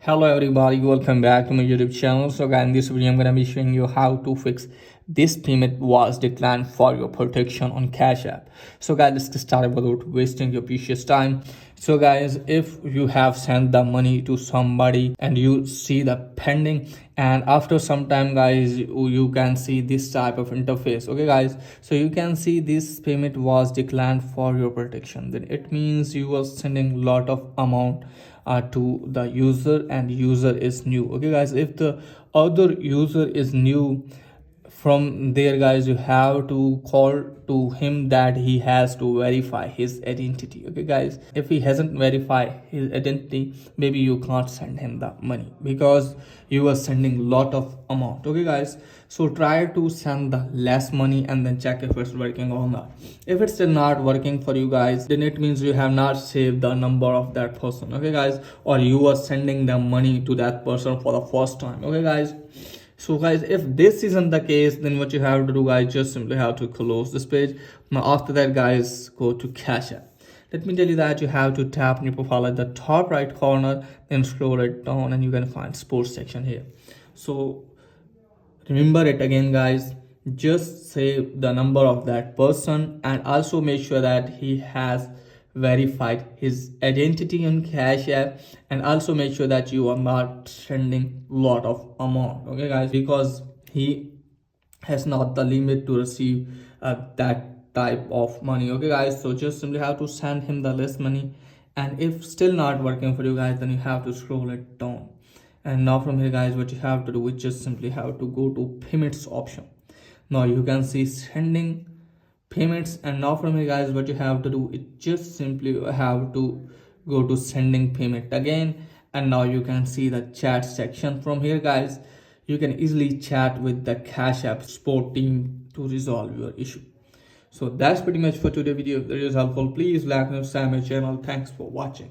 Hello everybody, welcome back to my YouTube channel. So guys, in this video I'm gonna be showing you how to fix this payment was declined for your protection on Cash App. So guys, let's get started without wasting your precious time. So guys, if you have sent the money to somebody and you see the pending, and after some time guys, you can see this type of interface. Okay guys, so you can see this payment was declined for your protection. Then it means you are sending lot of amount to the user, and user is new. Okay guys, if the other user is new, from there guys, you have to call to him that he has to verify his identity. Okay guys, if he hasn't verified his identity, maybe you can't send him the money because you are sending lot of amount. Okay guys, so try to send the less money and then check if it's working or not. If it's still not working for you guys, then it means you have not saved the number of that person. Okay guys, or you are sending the money to that person for the first time. Okay guys, so guys, if this isn't the case, then what you have to do guys, just simply have to close this page. Now after that guys, go to Cash App. Let me tell you that you have to tap on your profile at the top right corner, then scroll it down and you can find sports section here. So remember it again guys, just save the number of that person and also make sure that he has verified his identity on Cash App, and also make sure that you are not sending lot of amount. Okay guys, because he has not the limit to receive that type of money. Okay guys, so just simply have to send him the less money, and if still not working for you guys, then you have to scroll it down. And now from here guys, what you have to do is just simply have to go to payments option. Now you can see sending payments, and now from here guys, what you have to do is just simply have to go to sending payment again, and now you can see the chat section. From here guys, you can easily chat with the Cash App support team to resolve your issue. So that's pretty much for today's video. If it is helpful, please like and subscribe my channel. Thanks for watching.